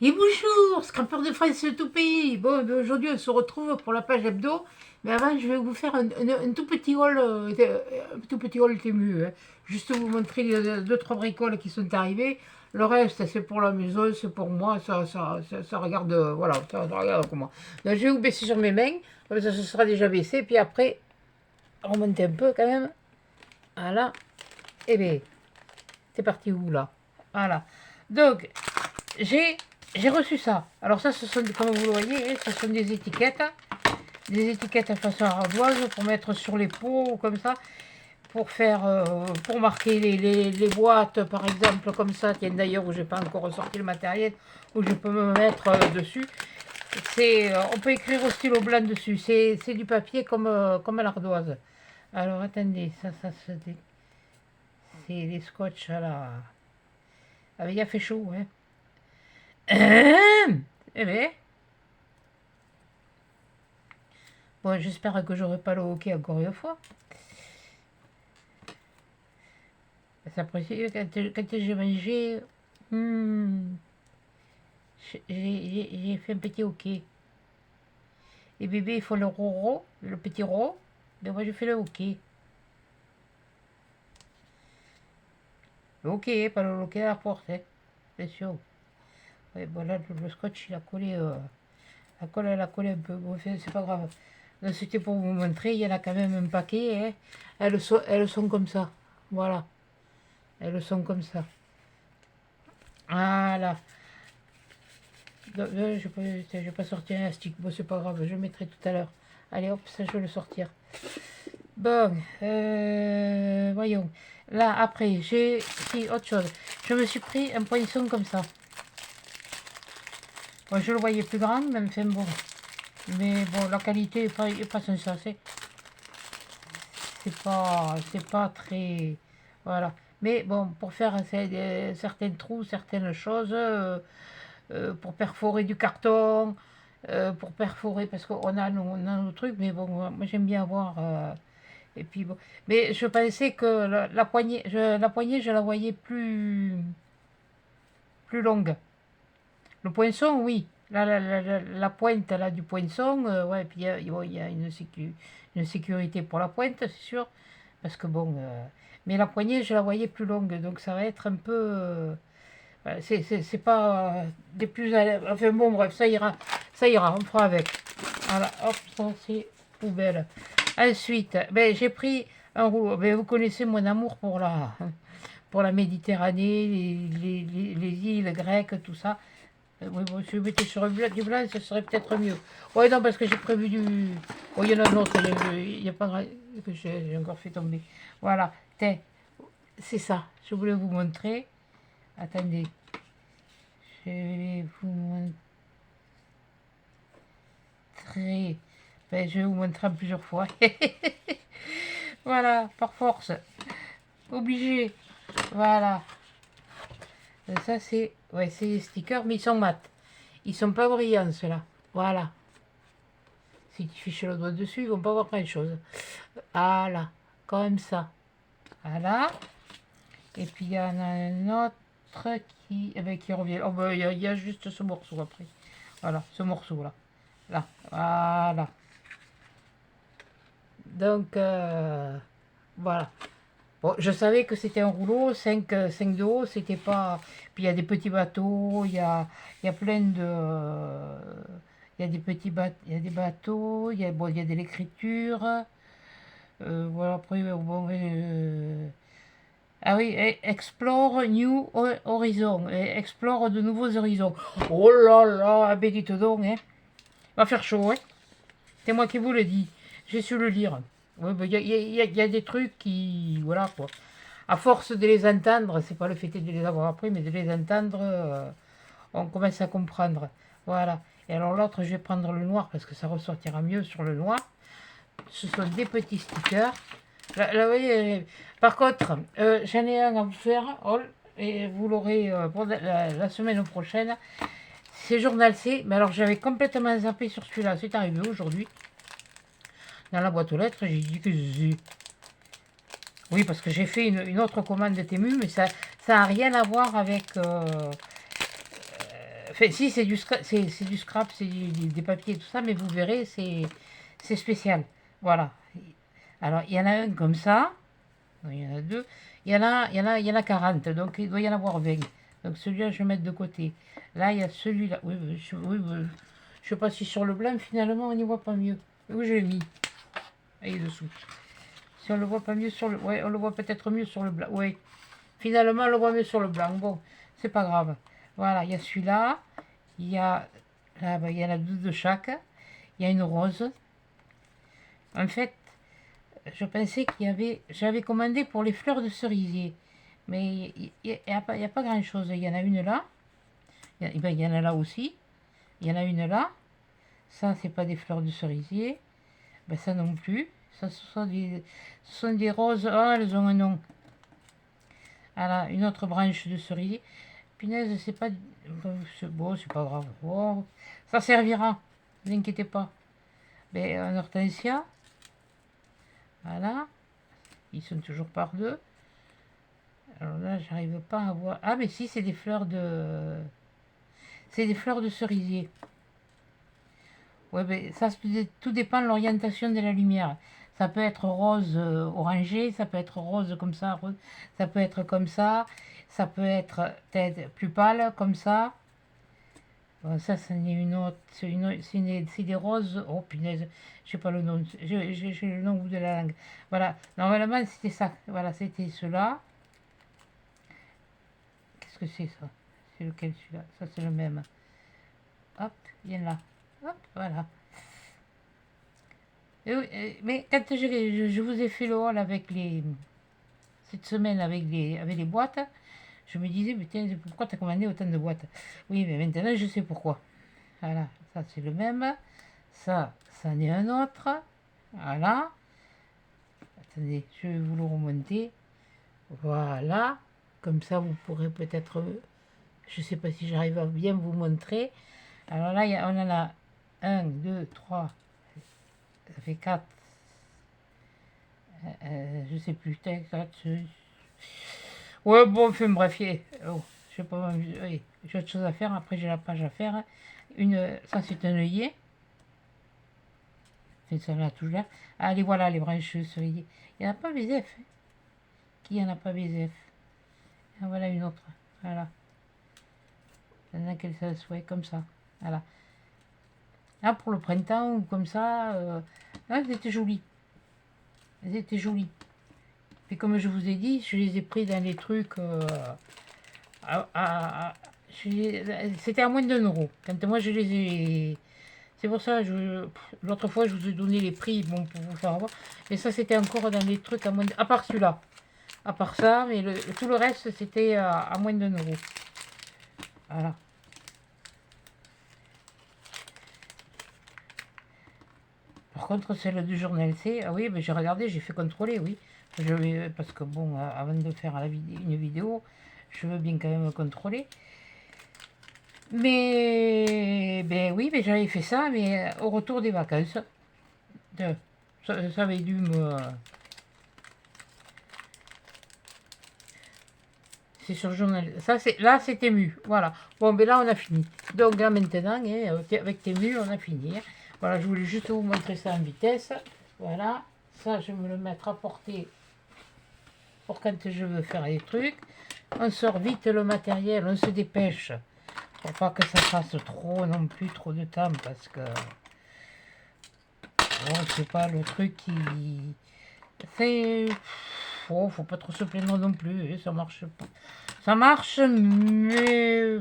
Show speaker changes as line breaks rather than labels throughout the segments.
Et bonjour, scrapeur de France de tout pays. Bon, aujourd'hui on se retrouve pour la page hebdo, mais avant je vais vous faire un tout petit haul, un tout petit haul Temu, hein. Juste vous montrer les deux trois bricoles qui sont arrivées. Le reste c'est pour la maison, c'est pour moi, ça regarde, voilà, ça regarde comment. Donc je vais vous baisser sur mes mains, comme ça ce sera déjà baissé, puis après remonter un peu quand même. Voilà, et bien c'est parti où là? Voilà. Donc j'ai j'ai reçu ça. Alors ça, ce sont, comme vous le voyez, ce sont des étiquettes à façon ardoise pour mettre sur les pots ou comme ça, pour faire, pour marquer les boîtes, par exemple, comme ça. Tiens, d'ailleurs, où j'ai pas encore ressorti le matériel, où je peux me mettre dessus. C'est, on peut écrire au stylo blanc dessus. C'est du papier comme à l'ardoise. Alors attendez, ça c'est les scotch à la. Ah, mais il a fait chaud, hein. Eh bien. Bon, j'espère que j'aurai pas le hockey encore une fois. Ça précise, quand j'ai mangé, hmm, j'ai fait un petit hockey. Les bébés, ils font le roro, le petit ro, mais moi, je fais le hockey. Le hockey, pas le hockey à la porte, hein, bien sûr. Ouais, bon, là, le scotch, il a collé, la colle, elle a collé un peu. Bon, c'est pas grave. Donc, c'était pour vous montrer, il y en a quand même un paquet, hein. Elles sont comme ça. Voilà. Elles sont comme ça. Voilà. Je vais pas sortir un stick. Bon, c'est pas grave, je le mettrai tout à l'heure. Allez, hop, ça, je vais le sortir. Bon, voyons. Là, après, j'ai pris autre chose. Je me suis pris un poinçon comme ça. Bon, je le voyais plus grand, même enfin bon. Mais bon, la qualité est pas sensée. C'est pas très. Voilà. Mais bon, pour faire certains trous, certaines choses, pour perforer du carton, pour perforer, parce qu'on a nos trucs, mais bon, moi j'aime bien avoir. Et puis bon. Mais je pensais que la poignée, je la voyais plus longue. Le poinçon, oui. La pointe là, du poinçon, ouais, puis il y a une sécurité pour la pointe, c'est sûr. Parce que bon. Mais la poignée, je la voyais plus longue, donc ça va être un peu. C'est pas des plus à l'aise. Enfin bon, bref, ça ira, on fera avec. Voilà, hop, ça c'est poubelle. Ensuite, ben, j'ai pris un rouleau. Ben, vous connaissez mon amour pour la Méditerranée, les îles grecques, tout ça. Oui, bon, si je mettais sur du blanc, ce serait peut-être mieux. Ouais, non, parce que j'ai prévu du. Oh, il y en a un autre, il y a pas que j'ai encore fait tomber. Voilà, tiens, c'est ça. Je voulais vous montrer. Attendez, je vais vous montrer. Ben, je vais vous montrer en plusieurs fois. Voilà, par force. Obligé. Voilà. Ça, c'est ouais, c'est les stickers, mais ils sont mat. Ils sont pas brillants, ceux-là. Voilà. Si tu fiches le doigt dessus, ils vont pas voir grand-chose. Voilà. Comme ça. Voilà. Et puis, il y en a un autre qui revient. Oh, ben, il y a juste ce morceau après. Voilà, ce morceau-là. Là. Voilà. Donc, voilà. Bon, je savais que c'était un rouleau, 5 de haut, c'était pas. Puis il y a des petits bateaux, il y a plein de. Il y a des petits bateaux, il y a des bateaux, bon, il y a de l'écriture. Voilà, après, bon, ah oui, Explore New Horizon, explore de nouveaux horizons. Oh là là, ah ben dites donc, hein. Va faire chaud, hein. C'est moi qui vous le dis. J'ai su le lire. Ouais, ben, y a des trucs qui. Voilà quoi. À force de les entendre, c'est pas le fait de les avoir appris, mais de les entendre, on commence à comprendre. Voilà. Et alors l'autre, je vais prendre le noir parce que ça ressortira mieux sur le noir. Ce sont des petits stickers. Là, vous voyez, par contre, j'en ai un à vous faire, et vous l'aurez pour la semaine prochaine. C'est Journal C, mais alors j'avais complètement zappé sur celui-là. C'est arrivé aujourd'hui. Dans la boîte aux lettres, j'ai dit que oui, parce que j'ai fait une autre commande de Temu, mais ça n'a rien à voir avec Enfin, si, c'est du scrap, c'est des papiers, tout ça, mais vous verrez, c'est spécial. Voilà. Alors, il y en a un comme ça. Non, il y en a deux. Il y en a 40, donc il doit y en avoir 20. Donc celui-là, je vais mettre de côté. Là, il y a celui-là. Oui, je sais pas si sur le blanc, finalement, on n'y voit pas mieux. Où je l'ai mis? Il est dessous. Si on le voit pas mieux sur le... Ouais, on le voit peut-être mieux sur le blanc. Oui. Finalement, on le voit mieux sur le blanc. Bon, c'est pas grave. Voilà, il y a celui-là. Il y a... Là, il y en a deux de chaque. Il y a une rose. En fait, je pensais qu'il y avait... J'avais commandé pour les fleurs de cerisier. Mais il n'y a pas grand-chose. Il y en a une là. Il y en a là aussi. Il y en a une là. Ça, c'est pas des fleurs de cerisier. Ben, ça non plus. Ça, ce sont des roses. Oh, elles ont un nom. Voilà, une autre branche de cerisier. Punaise, c'est pas... Bon, c'est pas grave. Oh, ça servira. Ne vous inquiétez pas. Ben, un hortensia. Voilà. Ils sont toujours par deux. Alors là, j'arrive pas à voir. Ah, mais si, c'est des fleurs de... C'est des fleurs de cerisier. Ouais, ben, ça, tout dépend de l'orientation de la lumière. Ça peut être rose orangé, ça peut être rose comme ça, ça peut être comme ça peut être peut-être plus pâle comme ça. Bon, ça, c'en est une autre, c'est des roses. Oh punaise, je sais pas le nom, j'ai le nom au bout de la langue. Voilà, normalement c'était ça, voilà, c'était cela. Qu'est-ce que c'est ça? C'est lequel celui-là? Ça c'est le même. Hop, viens là. Hop, voilà. Mais quand je vous ai fait le haul avec cette semaine avec les boîtes, je me disais, putain, pourquoi tu as commandé autant de boîtes? Oui, mais maintenant je sais pourquoi. Voilà, ça c'est le même. Ça en est un autre. Voilà. Attendez, je vais vous le remonter. Voilà. Comme ça, vous pourrez peut-être... Je ne sais pas si j'arrive à bien vous montrer. Alors là, on en a 1, 2, 3. Ça fait 4. Je sais plus. 4. Ouais, bon, enfin bref. Oh, je sais pas. Oui, j'ai autre chose à faire. Après, j'ai la page à faire. Ça, c'est un œillet. C'est ça là, toujours. Allez, voilà les branches cerisier. Il n'y en a pas BZF. Qui n'y en a pas BZF? Ah, voilà une autre. Voilà. Il y en a qu'elle se souhaite comme ça. Voilà. Là, pour le printemps ou comme ça, là, elles étaient jolies. Elles étaient jolies. Et comme je vous ai dit, je les ai pris dans les trucs. C'était à moins de 1 €. Quand moi je les ai. C'est pour ça, l'autre fois, je vous ai donné les prix, bon, pour vous faire voir. Mais ça, c'était encore dans les trucs à moins de... À part celui-là. À part ça, mais tout le reste, c'était à moins de 1 €. Voilà. Par contre, celle du journal C, ah oui, ben, j'ai regardé, j'ai fait contrôler, oui. Parce que bon, avant de faire une vidéo, je veux bien quand même contrôler. Mais, ben oui, mais j'avais fait ça, mais au retour des vacances. Ça avait dû me... C'est sur le journal. Là, c'est Temu. Voilà. Bon, ben là, on a fini. Donc là, maintenant, hein, avec Temu, on a fini. Hein. Voilà, je voulais juste vous montrer ça en vitesse. Voilà. Ça, je vais me le mettre à portée pour quand je veux faire des trucs. On sort vite le matériel, on se dépêche. Pour pas que ça fasse trop non plus, trop de temps, parce que... Bon, c'est pas le truc qui... C'est... Oh, faut pas trop se plaindre non plus, ça marche pas. Ça marche, mais...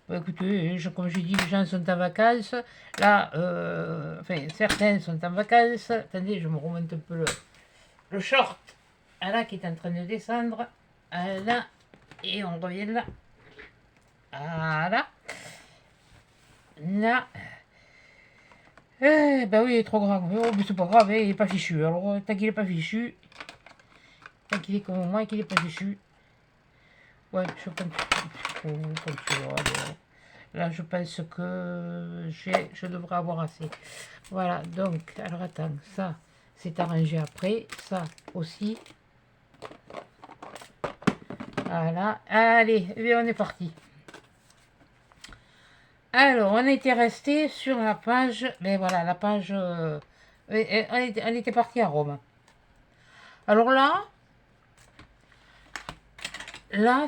Bah, écoutez, comme je dis, les gens sont en vacances. Là, enfin, certains sont en vacances. Attendez, je me remonte un peu le short. Là, qui est en train de descendre. Là, et on revient là. Voilà. Là. Ben oui, il est trop grave. Oh, mais c'est pas grave, il est pas fichu. Alors, tant qu'il est pas fichu, tant qu'il est comme moi et qu'il est pas fichu. Ouais, je pense que... Là, je pense que je devrais avoir assez. Voilà, donc, alors attends, ça, c'est arrangé après. Ça aussi. Voilà. Allez, on est parti. Alors, on était resté sur la page, mais voilà, la page, on était parti à Rome. Alors là,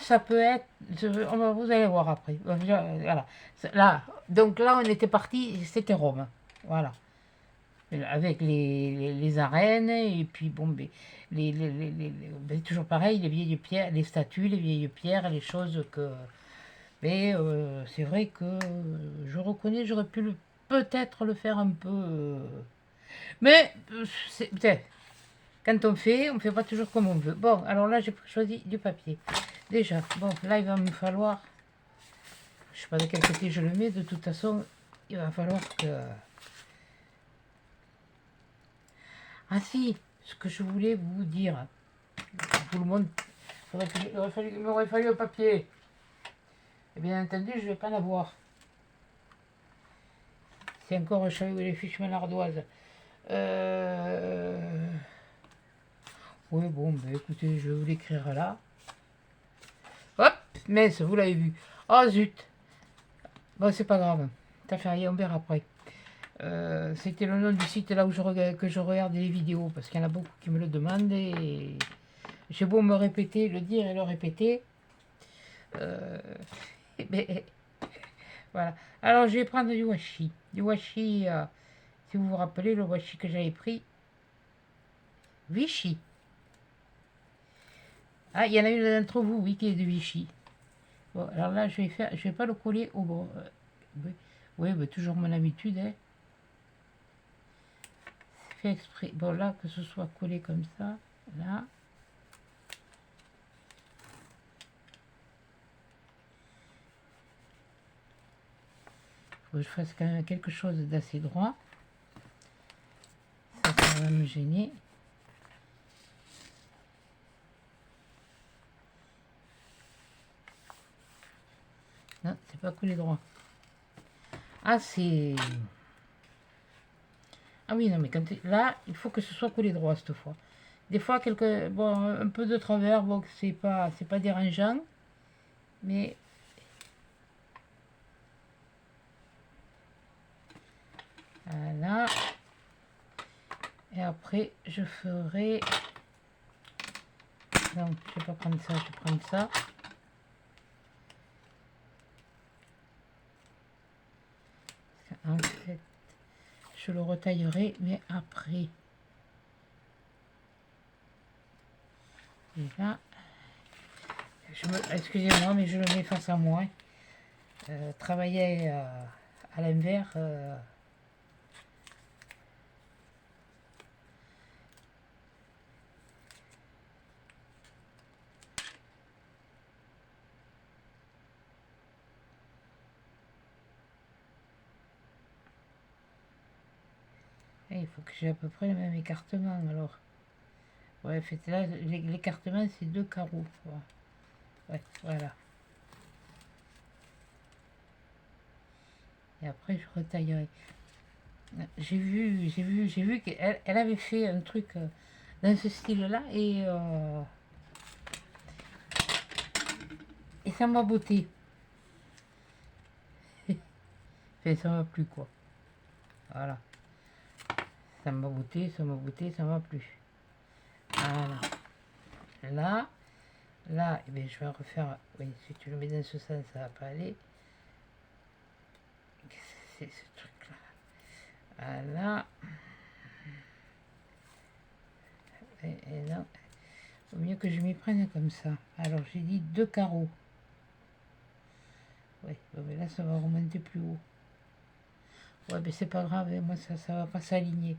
ça peut être, vous allez voir après. Voilà. Là, donc là, on était parti, c'était Rome. Voilà. Avec les arènes, et puis bon, mais toujours pareil, les vieilles pierres, les statues, les vieilles pierres, les choses que. Mais c'est vrai que je reconnais, j'aurais pu peut-être le faire un peu. Mais peut-être, quand on ne fait pas toujours comme on veut. Bon, alors là, j'ai choisi du papier. Déjà, bon, là, il va me falloir. Je ne sais pas de quel côté je le mets, de toute façon, il va falloir que. Ah si, ce que je voulais vous dire, tout le monde, il m'aurait fallu un papier. Et bien entendu, je ne vais pas l'avoir. C'est encore un chat les fiches malardoises. Oui, bon, bah, écoutez, je vais vous l'écrire là. Hop, mince, vous l'avez vu. Oh zut. Bon, c'est pas grave. T'as fait rien, on verra après. C'était le nom du site là où que je regarde les vidéos, parce qu'il y en a beaucoup qui me le demandent et j'ai beau me répéter, le dire et le répéter. Mais, voilà. Alors je vais prendre du washi. Du washi, si vous vous rappelez, le washi que j'avais pris. Vichy. Ah, il y en a une d'entre vous, oui, qui est de Vichy. Bon, alors là, je vais pas le coller au bon. Oui, oui, mais toujours mon habitude, hein. C'est fait exprès. Bon, là, que ce soit collé comme ça, là. Faut que je fasse quand même quelque chose d'assez droit. Ça va me gêner. Non, c'est pas collé droit. Ah, c'est... Ah oui, non, mais là, il faut que ce soit collé droit cette fois. Des fois, bon, un peu de travers, bon, c'est pas dérangeant. Mais... Voilà. Et après, je ferai... Non, je vais pas prendre ça, je vais prendre ça. En fait, je le retaillerai, mais après. Et là, excusez-moi, mais je le mets face à moi. Travailler à l'envers. Il faut que j'ai à peu près le même écartement alors. Ouais, fait là, l'écartement c'est 2 carreaux. Ouais, voilà. Et après je retaillerai. J'ai vu qu'elle avait fait un truc dans ce style-là et ça m'a beauté. Enfin, ça m'a plu quoi. Voilà. Ça m'a beauté, ça m'a beauté, ça m'a plu. Voilà. Là, eh bien, je vais refaire. Oui, si tu le mets dans ce sens, ça va pas aller. C'est ce truc-là. Voilà. Et là, il vaut mieux que je m'y prenne comme ça. Alors, j'ai dit 2 carreaux. Oui, mais là, ça va remonter plus haut. Ouais, mais c'est pas grave, hein, moi, ça va pas s'aligner.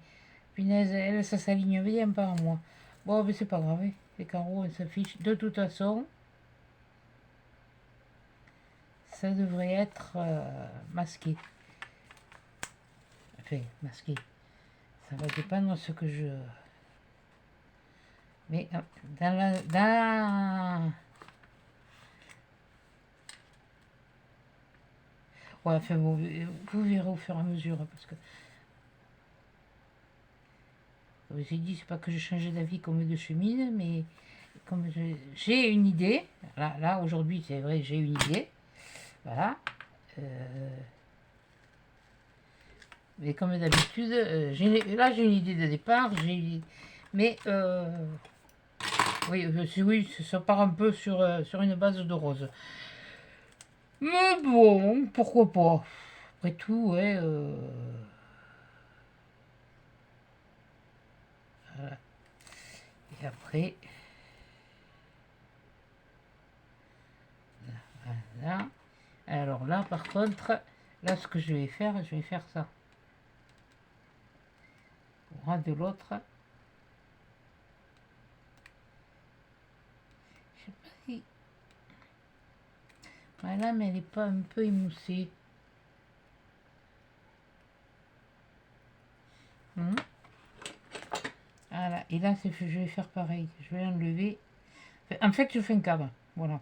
Punaise, elle, ça s'aligne bien pas moi. Bon, mais c'est pas grave, hein. Les carreaux, on s'affiche. De toute façon, ça devrait être masqué. Enfin, masqué. Ça va dépendre de ce que je... Mais ouais, enfin, vous verrez au fur et à mesure, parce que... J'ai dit, c'est pas que je changeais d'avis comme de chemise, mais comme j'ai une idée, là aujourd'hui, c'est vrai, j'ai une idée, voilà. Mais comme d'habitude, là j'ai une idée de départ, mais oui, oui, ça part un peu sur une base de rose. Mais bon, pourquoi pas. Après tout, ouais. Voilà. Et après, là. Alors là, par contre, là, ce que je vais faire ça. Au ras de l'autre. Je sais pas si. Voilà, mais elle n'est pas un peu émoussée. Voilà, et là, je vais faire pareil. Je vais enlever. En fait, je fais un cadre. Voilà.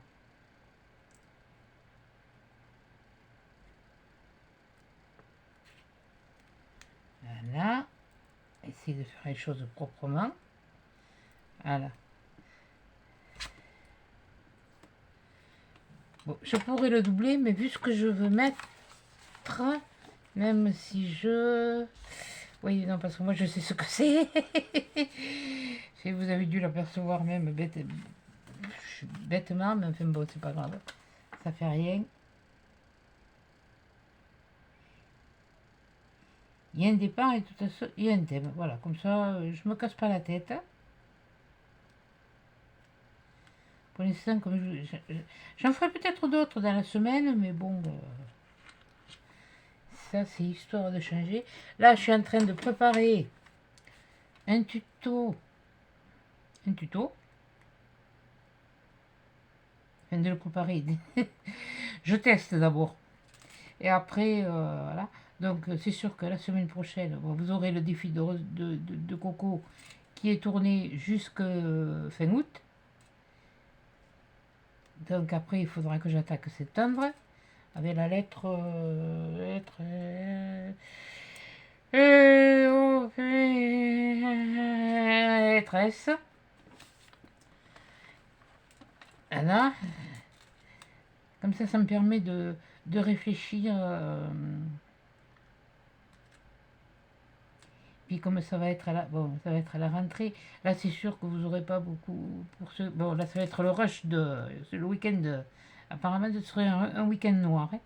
Voilà. Essayer de faire les choses proprement. Voilà. Bon, je pourrais le doubler, mais vu ce que je veux mettre, même si je... Oui, non, parce que moi, je sais ce que c'est. Si vous avez dû l'apercevoir même bêtement, mais enfin bon, c'est pas grave. Ça fait rien. Il y a un départ et tout ça, il y a un thème. Voilà, comme ça, je me casse pas la tête. Pour l'instant, comme j'en ferai peut-être d'autres dans la semaine, mais bon, ça c'est histoire de changer. Là, je suis en train de préparer un tuto. Enfin, de le préparer. Je teste d'abord. Et après, voilà. Donc, c'est sûr que la semaine prochaine, bon, vous aurez le défi de Coco qui est tourné jusqu'à fin août. Donc, après, il faudra que j'attaque septembre avec la lettre S. Voilà. Comme ça me permet de réfléchir. Puis comme ça va être à la, bon, ça va être à la rentrée, là c'est sûr que vous n'aurez pas beaucoup pour ce. Bon, là ça va être le rush c'est le week-end. Apparemment ce serait un week-end noir. Hein.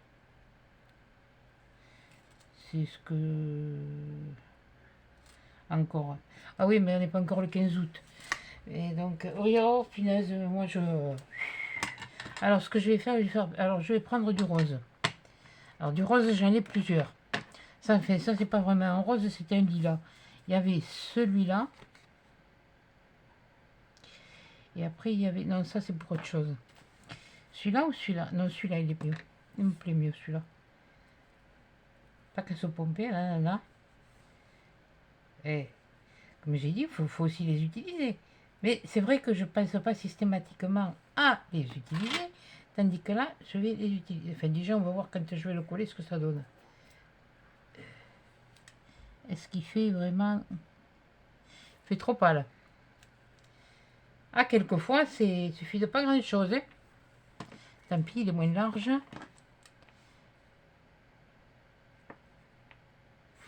C'est ce que. Encore. Ah oui, mais on n'est pas encore le 15 août. Et donc, oh punaise, moi je. Alors ce que je vais faire, alors je vais prendre du rose. Alors du rose, j'en ai plusieurs. Ça c'est pas vraiment un rose, c'était un lilas. Il y avait celui-là. Et après, il y avait... Non, ça, c'est pour autre chose. Celui-là ou celui-là? Non, celui-là, il est mieux. Il me plaît mieux, celui-là. Pas qu'à se pomper, là. Et, comme j'ai dit, il faut aussi les utiliser. Mais c'est vrai que je ne pense pas systématiquement à les utiliser. Tandis que là, je vais les utiliser. Enfin, déjà, on va voir quand je vais le coller ce que ça donne. Est-ce qu'il fait vraiment... Il fait trop pâle. Ah, quelquefois, il suffit de pas grand-chose. Hein. Tant pis, il est moins large.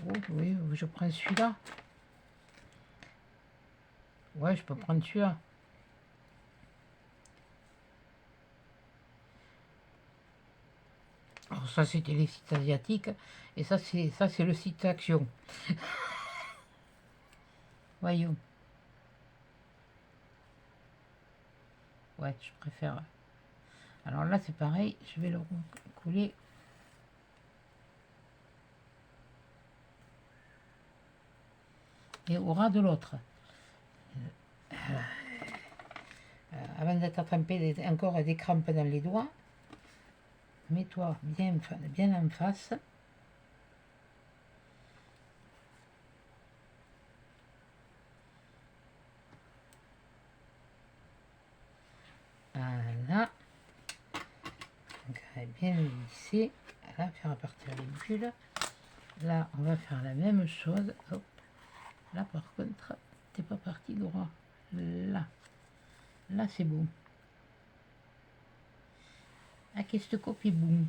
Oh, oui, je prends celui-là. Ouais, je peux prendre celui-là. Alors ça, c'était les sites asiatiques. Et ça, c'est le site Action. Voyons. Ouais, je préfère. Alors là, c'est pareil. Je vais le coller. Et au ras de l'autre. Avant d'être attrapé encore des crampes dans les doigts, mets-toi bien en face. Voilà. Donc, bien le lisser. Là, faire partir les bulles. Là, on va faire la même chose. Hop. Là, par contre, t'es pas parti droit. Là. Là, c'est bon. Ah, qu'est-ce que copie boum.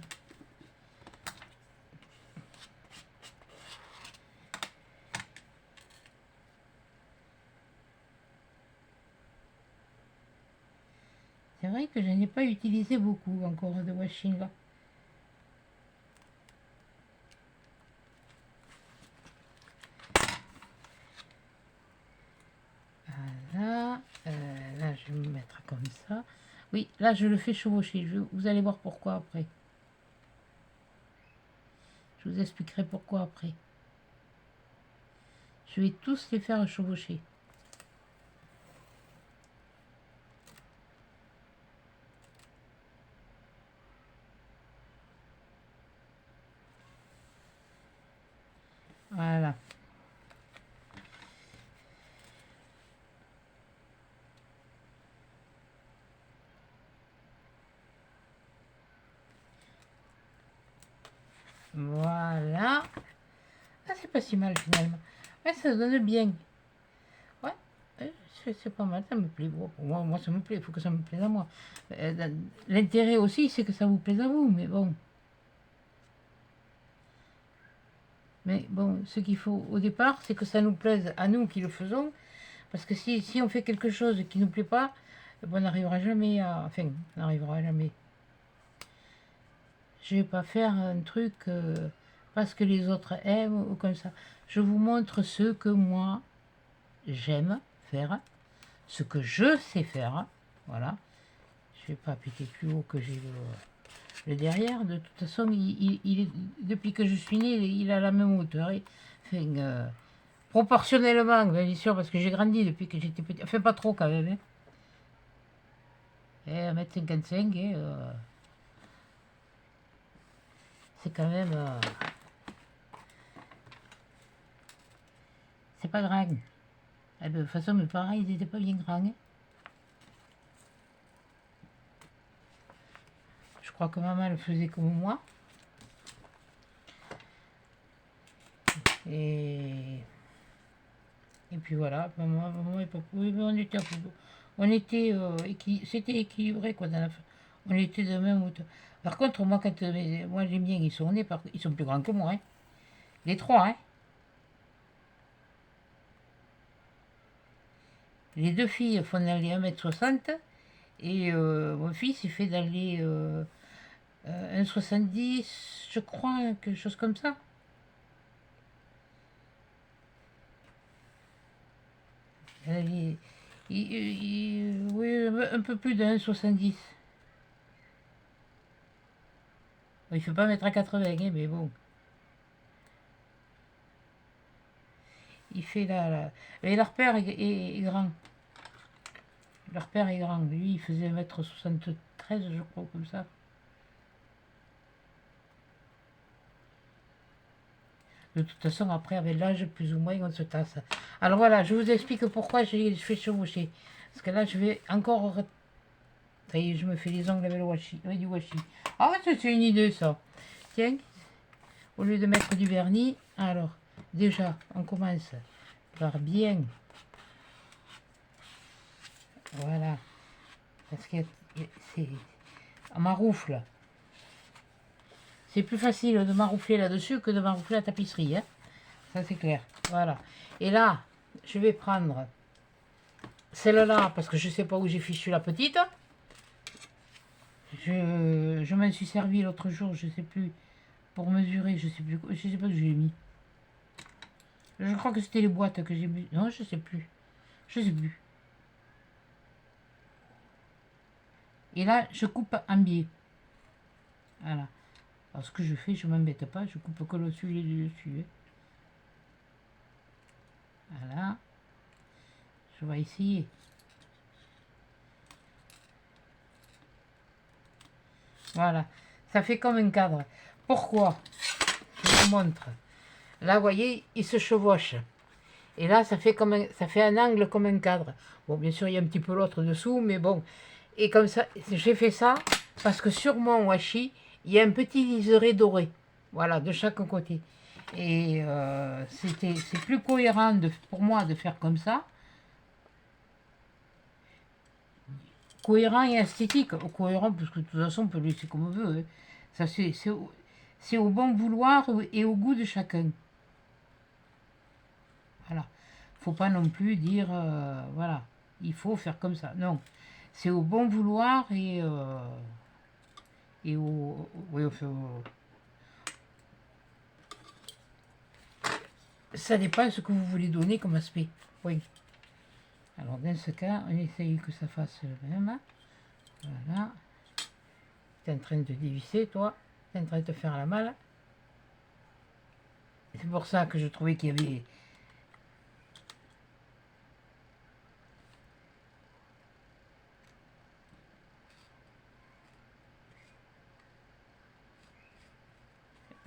vrai que je n'ai pas utilisé beaucoup encore de washing là. Voilà. Là, je vais me mettre comme ça. Oui, là, je le fais chevaucher. Vous allez voir pourquoi après. Je vous expliquerai pourquoi après. Je vais tous les faire chevaucher. Voilà. Voilà. Ah, c'est pas si mal finalement. Ouais, ça donne bien. Ouais, c'est pas mal, ça me plaît. Bon, moi, ça me plaît, il faut que ça me plaise à moi. L'intérêt aussi, c'est que ça vous plaise à vous, mais bon. Mais bon, ce qu'il faut au départ, c'est que ça nous plaise à nous qui le faisons. Parce que si on fait quelque chose qui ne nous plaît pas, on n'arrivera jamais à... Enfin, on n'arrivera jamais. Je vais pas faire un truc parce que les autres aiment ou comme ça. Je vous montre ce que moi, j'aime faire. Ce que je sais faire. Voilà. Je vais pas appuyer plus haut que j'ai le derrière. De toute façon, depuis que je suis née, il a la même hauteur. Enfin, proportionnellement, bien sûr, parce que j'ai grandi depuis que j'étais petit. Enfin, pas trop quand même. Hein. Et 1m55, c'est quand même... c'est pas grand. Et de toute façon, mes parents, ils n'étaient pas bien grands. Hein. Je crois que maman le faisait comme moi. Et puis voilà, maman et papa, oui, on était c'était équilibré quoi. On était de même hauteur. Par contre, moi, quand moi les miens, ils sont nés, ils sont plus grands que moi. Hein. Les trois, hein. Les deux filles font dans les 1m60 et mon fils, il fait dans les 1m70, je crois, quelque chose comme ça. Oui, un peu plus de 1m70. Il ne fait pas mettre à 80, hein, mais bon. Il fait là. Et leur père est grand. Leur père est grand. Lui, il faisait 1m73, je crois, comme ça. De toute façon, après, avec l'âge, plus ou moins, on se tasse. Alors voilà, je vous explique pourquoi je fais chevaucher. Parce que là, je vais encore... Ça y est, je me fais les ongles avec, avec du washi. Ah, c'est une idée, ça. Tiens, au lieu de mettre du vernis, alors, déjà, on commence par bien... Voilà. Parce que c'est... À maroufle. C'est plus facile de maroufler là-dessus que de maroufler la tapisserie. Hein. Ça, c'est clair. Voilà. Et là, je vais prendre celle-là, parce que je ne sais pas où j'ai fichu la petite. Je m'en suis servi l'autre jour, je ne sais plus, pour mesurer, je ne sais pas où j'ai mis. Je crois que c'était les boîtes que j'ai mis. Non, je ne sais plus. Je ne sais plus. Et là, je coupe en biais. Voilà. Alors, ce que je fais, je ne m'embête pas, je coupe que le dessus et le dessus. Voilà. Je vais essayer. Voilà. Ça fait comme un cadre. Pourquoi? Je vous montre. Là, vous voyez, il se chevauche. Et là, ça fait un angle comme un cadre. Bon, bien sûr, il y a un petit peu l'autre dessous, mais bon. Et comme ça, j'ai fait ça parce que sur mon washi, il y a un petit liseré doré. Voilà, de chaque côté. Et c'est plus cohérent pour moi de faire comme ça. Cohérent et esthétique. Cohérent, parce que de toute façon, on peut le laisser comme on veut. Hein. Ça, c'est au bon vouloir et au goût de chacun. Voilà. Faut pas non plus dire, voilà, il faut faire comme ça. Non. c'est au bon vouloir et oui, enfin, ça dépend de ce que vous voulez donner comme aspect. Oui. Alors dans ce cas, on essaye que ça fasse le même. Voilà. Tu es en train de dévisser, toi. Tu es en train de te faire la malle. C'est pour ça que je trouvais qu'il y avait...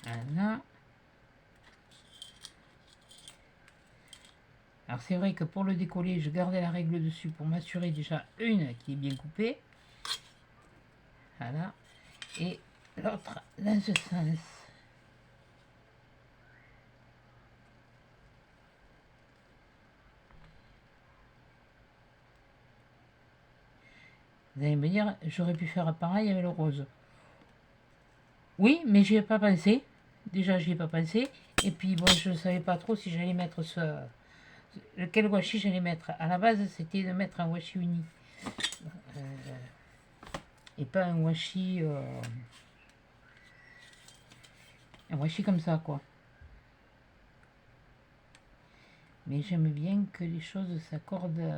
Voilà. Alors c'est vrai que pour le décoller, je gardais la règle dessus pour m'assurer déjà une qui est bien coupée. Voilà. Et l'autre dans ce sens. Vous allez me dire, j'aurais pu faire pareil avec le rose. Oui, mais j'y ai pas pensé. Déjà, j'y ai pas pensé. Et puis, bon, je ne savais pas trop si j'allais mettre lequel washi j'allais mettre. À la base, c'était de mettre un washi uni. Et pas un washi... un washi comme ça, quoi. Mais j'aime bien que les choses s'accordent...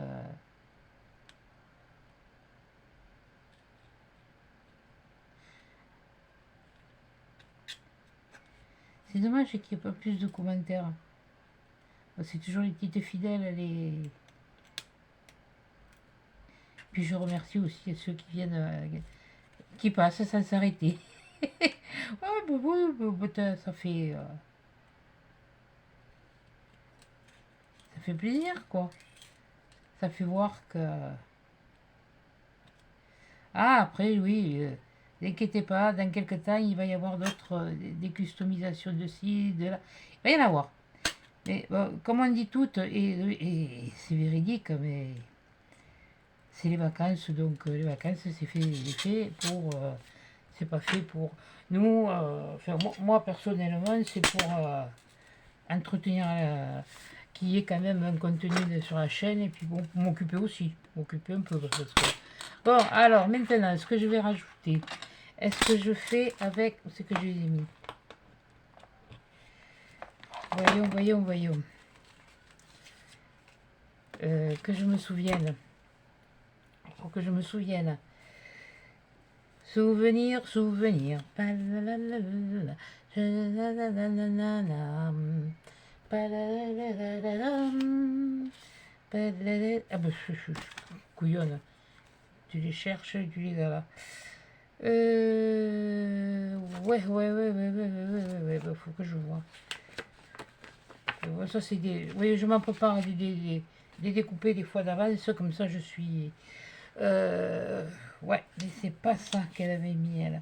C'est dommage qu'il n'y ait pas plus de commentaires. C'est toujours les petites fidèles, les... Puis je remercie aussi ceux qui viennent, qui passent sans s'arrêter. Ça fait... ça fait plaisir, quoi. Ça fait voir que... Ah, après, oui, n'inquiétez pas, dans quelques temps, il va y avoir d'autres, des customisations de ci, de là. Il va y en avoir. Mais bon, comme on dit toutes, et c'est véridique, mais c'est les vacances, donc les vacances, c'est fait pour... c'est pas fait pour... Nous, enfin, moi, personnellement, c'est pour entretenir... qu'il y ait quand même un contenu sur la chaîne, et puis bon, pour m'occuper aussi. M'occuper un peu, parce que... Bon, alors, maintenant, ce que je vais rajouter... Est-ce que je fais avec... ce que j'ai mis? Voyons. Que je me souvienne. Il faut que je me souvienne. Souvenir. Ah bah, je couillonne. Tu les cherches, tu les as là. Ouais, bah, faut que je vois. Ça, c'est des... Oui, je m'en prépare à des découper des fois d'avance, comme ça je suis... Ouais, mais c'est pas ça qu'elle avait mis, elle.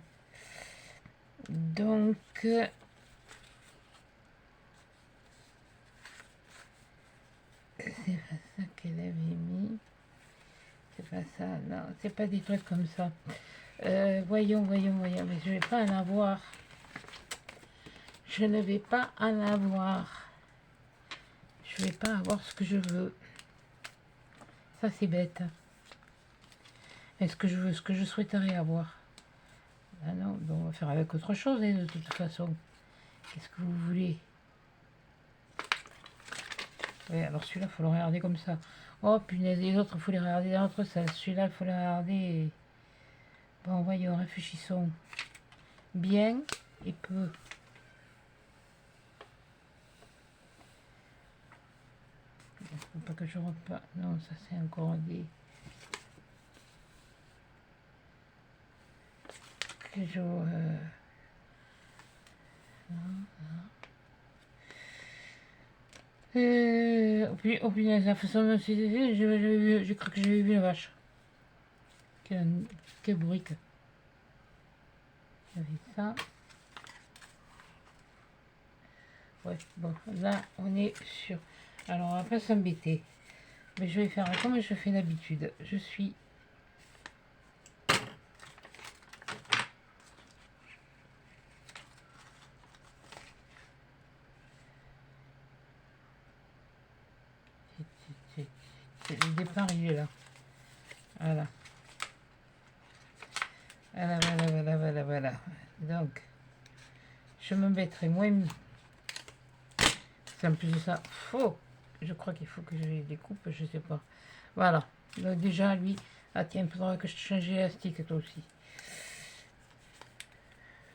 Donc... c'est pas ça qu'elle avait mis. C'est pas ça, non, c'est pas des trucs comme ça. Voyons, mais je vais pas en avoir. Je ne vais pas en avoir. Je vais pas avoir ce que je veux. Ça, c'est bête. Est-ce que je veux ce que je souhaiterais avoir? Ah non, bon, on va faire avec autre chose, hein, de toute façon. Qu'est-ce que vous voulez? Oui, alors celui-là, il faut le regarder comme ça. Oh, punaise, les autres, il faut les regarder dans l'autre sens. Celui-là, il faut les regarder... Bon, voyons, réfléchissons. Bien et peu. Faut pas que je repars. Non, ça c'est encore des... Que je... oh punaise, la façon dont c'est... J'ai cru que j'avais vu une vache. Quel bourrique. Avec ça. Ouais, bon, là, on est sur... Alors, on va pas s'embêter. Mais je vais faire comme je fais d'habitude. Je suis... Le départ, il est là. Voilà. Voilà, voilà, voilà, voilà, voilà. Donc, je m'embêterai moins. C'est en plus de ça, faux. Je crois qu'il faut que je les découpe, je sais pas. Voilà. Donc déjà, lui... Ah tiens, il faudra que je change l'élastique, toi aussi.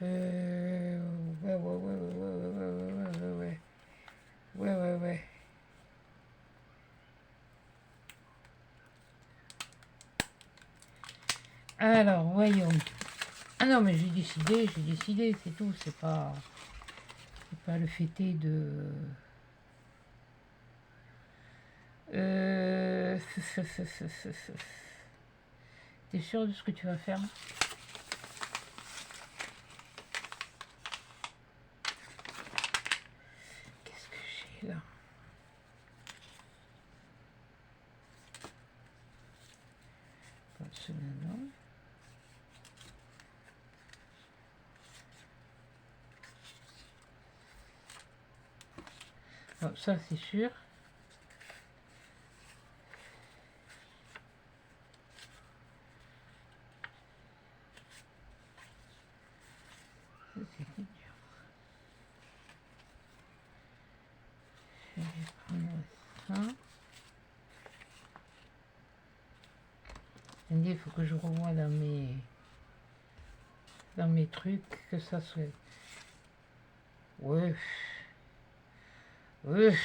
Ouais, ouais, ouais, ouais, ouais, ouais, ouais, ouais, ouais, ouais. Alors, voyons. Ah non, mais j'ai décidé, c'est tout. C'est pas le fêter de... T'es sûr de ce que tu vas faire? Qu'est-ce que j'ai là? Pas celui-là, non. Bon, ça c'est sûr. Ça, c'est dur. Je vais prendre ça. Il faut que je revoie dans mes trucs que ça soit. Ouais. Ouais.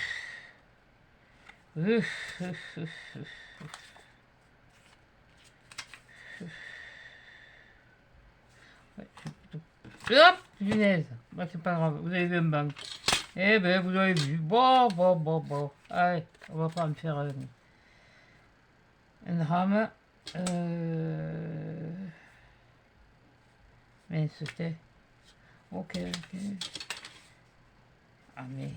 Ouais. Hop, punaise. Bah, c'est pas grave, vous avez vu un banc. Eh ben, vous avez vu. Bon, bon, bon, bon. Allez, on va pas me faire un drame. Mais c'était... Ok, ok. Ah, mais...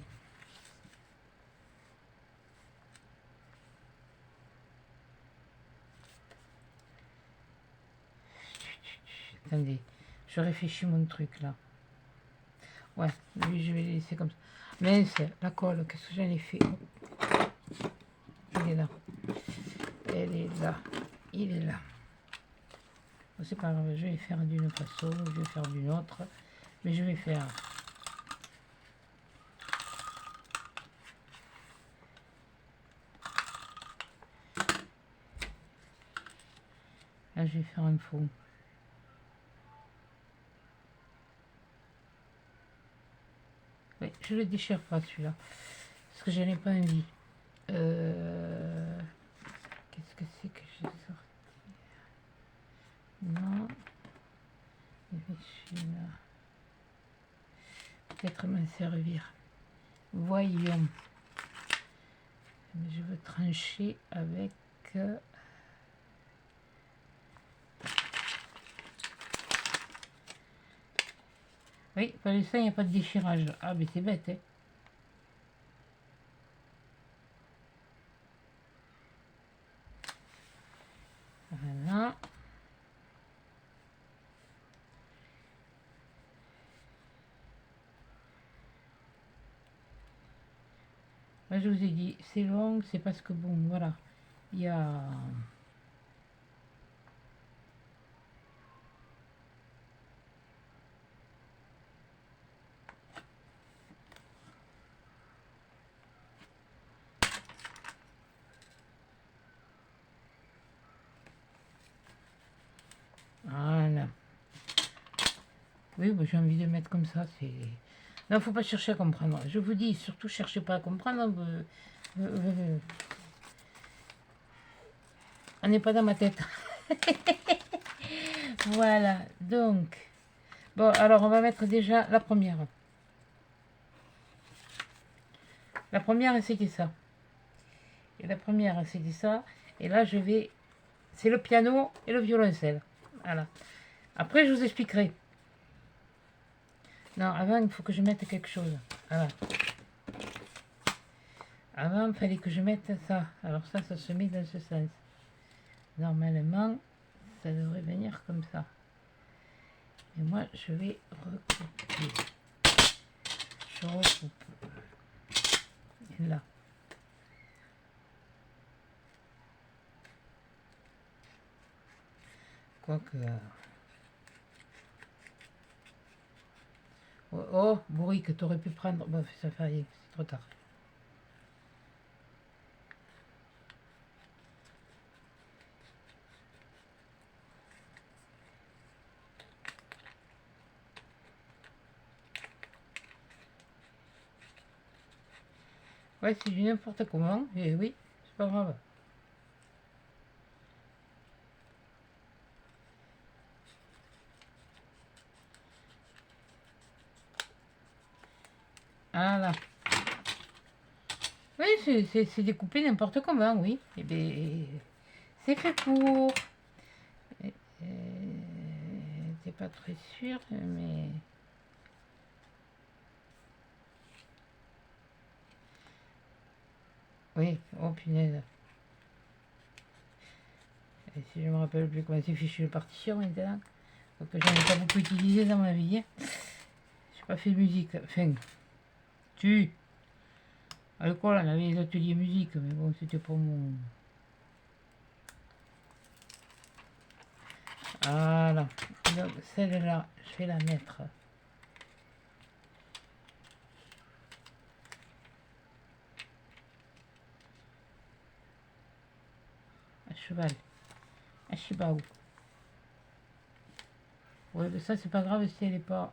Attendez, je réfléchis mon truc, là. Ouais, lui, je vais le laisser comme ça. Mais c'est la colle, qu'est-ce que j'en ai fait? Il est là. Elle est là. Il est là. Bon, c'est pas grave, je vais faire d'une façon, je vais faire d'une autre. Mais je vais faire... Là, je vais faire un fond. Oui, je le déchire pas celui-là. Parce que je n'ai pas envie. Qu'est-ce que c'est que j'ai sorti? Non. Celui-là. Peut-être m'en servir. Voyons. Je veux trancher avec... Oui, pour l'instant, il n'y a pas de déchirage. Ah, mais c'est bête, hein. Voilà. Moi, je vous ai dit, c'est long, c'est parce que, bon, voilà. Il y a... Voilà. Oui, bah, j'ai envie de mettre comme ça, c'est... Non, faut pas chercher à comprendre. Je vous dis, surtout, cherchez pas à comprendre. On n'est pas dans ma tête. Voilà, donc... Bon, alors, on va mettre déjà la première. La première, c'était ça. Et la première, c'était ça. Et là, je vais... C'est le piano et le violoncelle. Voilà. Après, je vous expliquerai. Non, avant, il faut que je mette quelque chose. Voilà. Avant, il fallait que je mette ça. Alors ça, ça se met dans ce sens. Normalement, ça devrait venir comme ça. Et moi, je vais recouper. Je recoupe. Et là. Quoique... Oh, oh bourrique, t'aurais pu prendre... Bon, ça fait rien, c'est trop tard. Ouais, c'est du n'importe comment, et oui, c'est pas grave. Voilà. Oui, c'est découpé n'importe comment, oui. Et bien, c'est fait pour. T'es pas très sûr, mais... Oui, oh punaise. Et si je me rappelle plus comment c'est fichu de partition maintenant, que j'en ai pas beaucoup utilisé dans ma vie. J'ai pas fait de musique. Enfin, tu. À l'école, on avait les ateliers musique, mais bon, c'était pas mon... Voilà. Donc, celle-là, je vais la mettre à cheval, à Chibaou. Ouais, mais ça, c'est pas grave si elle est pas...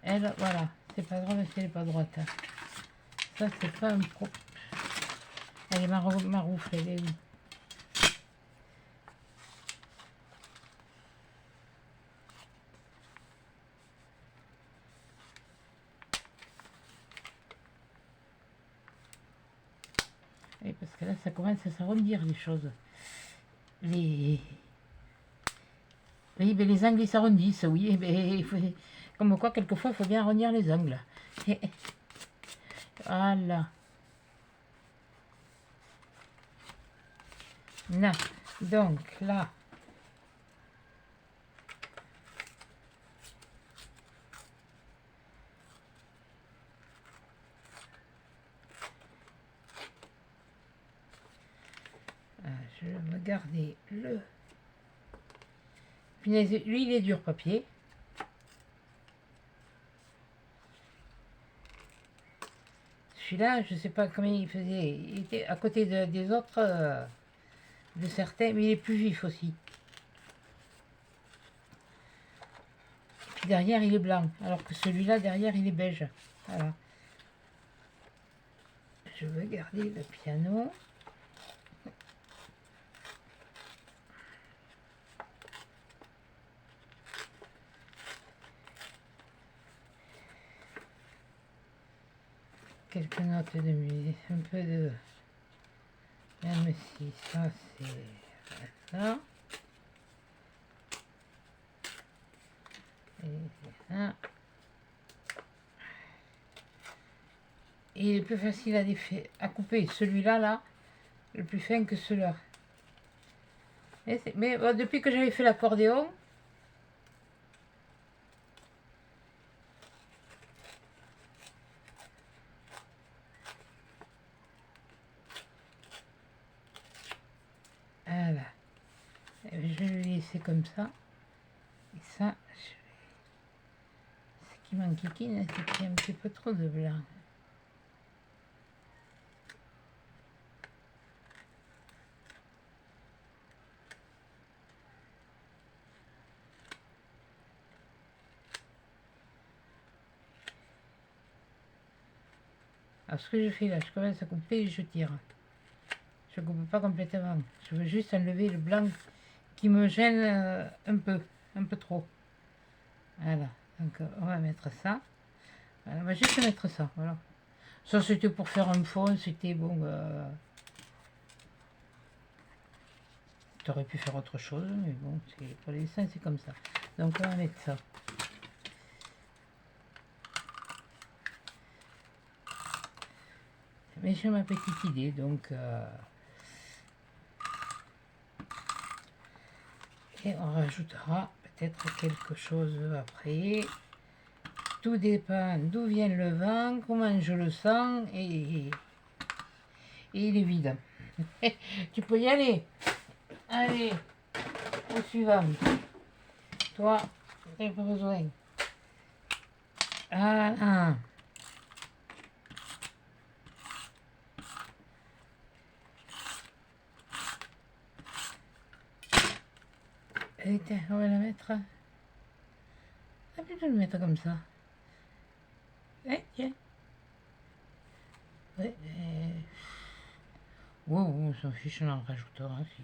Elle, voilà. C'est pas grave si elle est pas droite. Hein. Ça, c'est pas un pro... Elle est maroufle, elle est où? Et parce que là, ça commence à s'arrondir les choses. Les... Oui, mais les angles, ils s'arrondissent, oui. Mais comme quoi, quelquefois, il faut bien arrondir les angles. Voilà. Là. Donc, là. Je vais me garder le... Punaise, lui, il est dur, papier. Celui-là, je sais pas comment il faisait. Il était à côté des autres, de certains, mais il est plus vif aussi. Puis derrière, il est blanc, alors que celui-là, derrière, il est beige. Voilà. Je veux garder le piano. Quelques notes de musique, un peu de... Même si ça, c'est ça. Et ça. Et il est plus facile à couper. Celui-là, là, le plus fin que celui-là. Mais bon, depuis que j'avais fait l'accordéon, voilà. Je vais le laisser comme ça. Et ça, ce qui m'enquiquine, c'est qu'il y a un petit peu trop de blanc. Alors ce que je fais là, je commence à couper et je tire. Je ne coupe pas complètement. Je veux juste enlever le blanc qui me gêne un peu trop. Voilà, donc on va mettre ça. Voilà, on va juste mettre ça, voilà. Ça c'était pour faire un fond, c'était bon. Tu aurais pu faire autre chose, mais bon, pour les dessins c'est comme ça. Donc on va mettre ça. Mais j'ai ma petite idée, donc... Et on rajoutera peut-être quelque chose après. Tout dépend d'où vient le vent, comment je le sens et il est vide. Tu peux y aller. Allez, au suivant. Toi, t'as pas besoin. Ah, ah. Et tiens, on va la mettre. Ah, plutôt le mettre comme ça. Tiens. Ouais. Wow, on s'en fiche, on en rajoutera si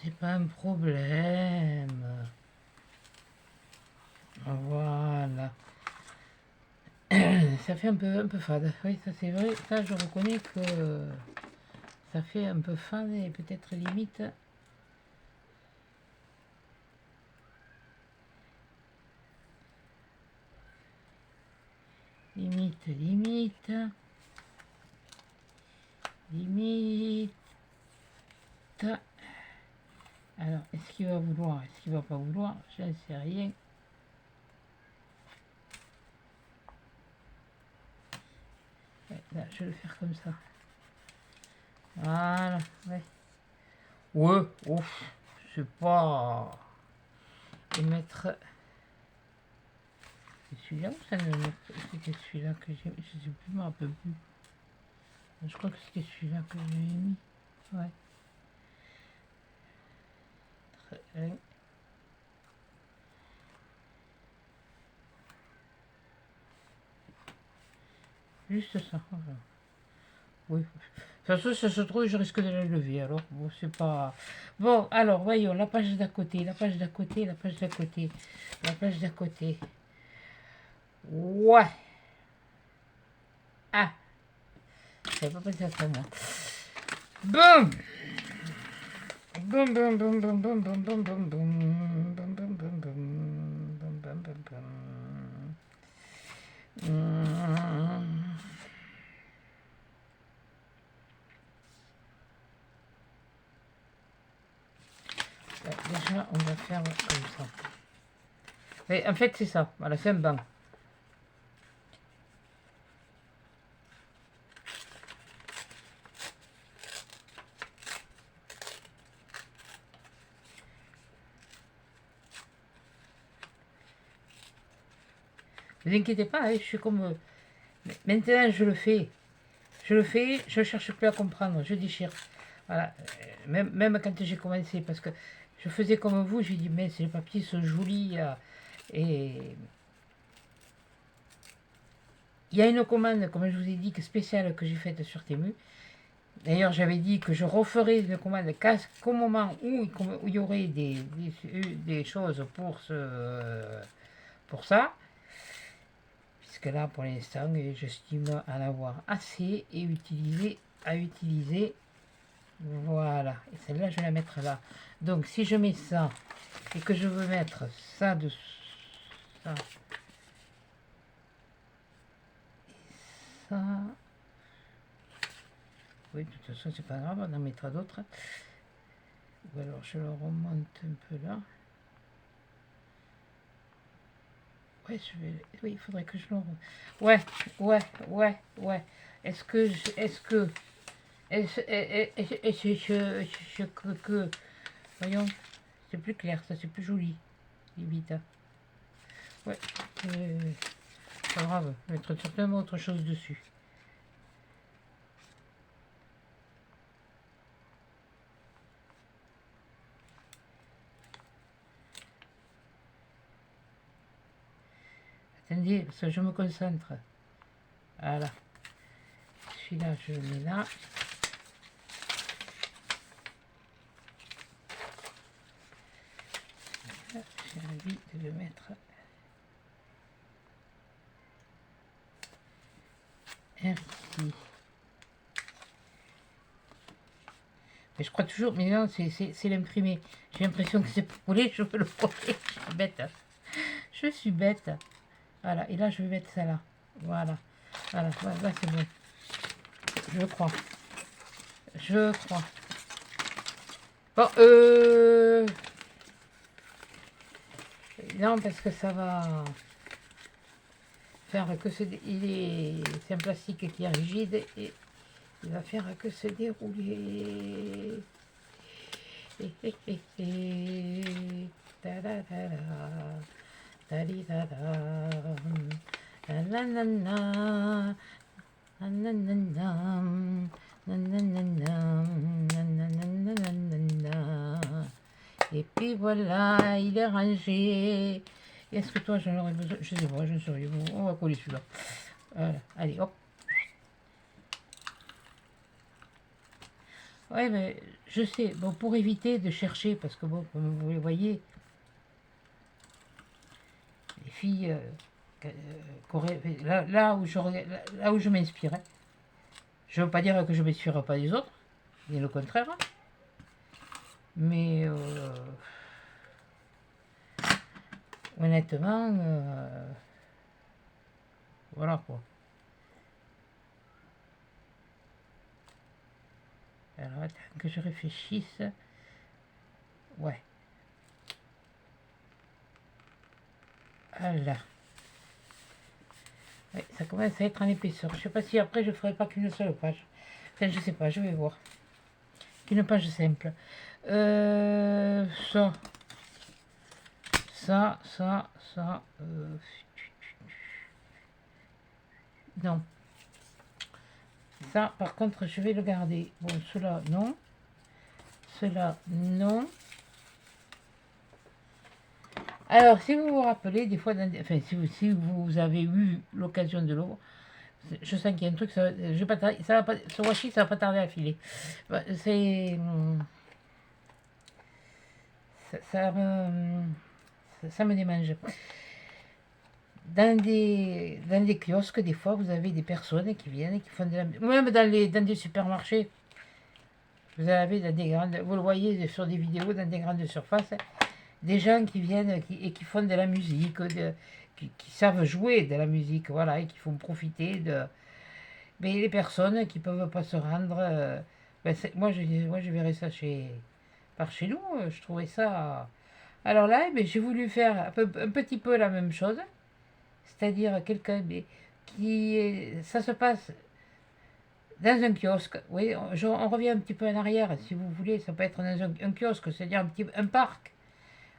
c'est pas un problème. Voilà. Ça fait un peu fade. Oui, ça c'est vrai. Ça, je reconnais que ça fait un peu fade et peut-être limite. Limite. Alors, est-ce qu'il va vouloir? Est-ce qu'il va pas vouloir? Je ne sais rien. Ouais, là, je vais le faire comme ça. Voilà, ouais. Ouais, ouf, c'est pas... Et mettre... C'est celui-là ou ça ne... C'était celui-là que j'ai... Je sais plus, je me rappelle plus. Je crois que c'était celui-là que j'ai mis. Ouais. Très bien. Juste ça. Voilà. Oui. De toute façon, ça se trouve, je risque de la lever. Alors, bon, c'est pas... Bon, alors, voyons, la page d'à côté, la page d'à côté, la page d'à côté, la page d'à côté. Ouais. Ah. J'avais pas pensé à ça, moi. Boum. Boum, boum, boum, boum, boum, boum, boum, boum, boum, boum, boum, boum, boum, boum, boum, boum, boum. Déjà, on va faire comme ça. Et en fait, c'est ça. Voilà, c'est un banc. Ne vous inquiétez pas, hein, je suis comme... Maintenant, je le fais. Je le fais, je ne cherche plus à comprendre, je déchire. Voilà. Même quand j'ai commencé, parce que je faisais comme vous, j'ai dit, mais les papiers sont jolis. Et il y a une commande, comme je vous ai dit, spéciale que j'ai faite sur Temu. D'ailleurs, j'avais dit que je referais une commande qu'au moment où il y aurait des choses pour ça. Puisque là, pour l'instant, j'estime en avoir assez et à utiliser. Voilà. Et celle-là, je vais la mettre là. Donc, si je mets ça et que je veux mettre ça dessous, ça, ça. Oui, de toute façon, c'est pas grave, on en mettra d'autres. Ou alors, je le remonte un peu là. Ouais, oui, il faudrait que je le... Ouais. Est-ce que... Voyons, c'est plus clair, ça, c'est plus joli. Limite. Ouais, pas grave, je vais mettre certainement autre chose dessus. Attendez, parce que je me concentre. Voilà. Celui-là, je le mets là. J'ai envie de le mettre ainsi. Mais je crois toujours, mais non, c'est l'imprimé. J'ai l'impression que c'est pour les, je veux le coller. Je suis bête. Je suis bête. Voilà, et là, je vais mettre ça là. Voilà. Voilà, là, c'est bon. Je crois. Bon, non, parce que ça va faire que c'est un plastique qui est rigide et il va faire que se dérouler. Ta-da-da-da, Et puis voilà, il est rangé. Est-ce que toi j'en aurais besoin? Je sais pas, je ne saurais pas. On va coller celui-là. Voilà, allez, hop. Ouais, mais je sais, bon, pour éviter de chercher, parce que bon, comme vous le voyez, les filles, là où je m'inspire, hein. Je ne veux pas dire que je ne m'inspire pas des autres, bien le contraire, hein. Mais honnêtement, voilà quoi. Alors attends que je réfléchisse. Ouais. Voilà. Ouais, ça commence à être en épaisseur. Je sais pas si après je ferai pas qu'une seule page. Enfin, je sais pas, je vais voir. Qu'une page simple. Ça. Ça. Non. Ça, par contre, je vais le garder. Bon, cela, non. Cela, non. Alors, si vous vous rappelez, des fois, enfin, si vous avez eu l'occasion de l'eau, je sens qu'il y a un truc, ça va pas, ce washi, ça va pas tarder à filer. C'est, ça me démange. Dans des kiosques, des fois, vous avez des personnes qui viennent et qui font de la... Même dans des supermarchés, vous avez dans des grandes... Vous le voyez sur des vidéos dans des grandes surfaces, des gens qui viennent et qui font de la musique, qui savent jouer de la musique, voilà, et qui font profiter de... Mais les personnes qui ne peuvent pas se rendre... moi, je verrais ça par chez nous, je trouvais ça... Alors là, j'ai voulu faire un petit peu la même chose, c'est-à-dire quelqu'un ça se passe dans un kiosque. Oui, on revient un petit peu en arrière, si vous voulez, ça peut être dans un kiosque, c'est-à-dire un parc.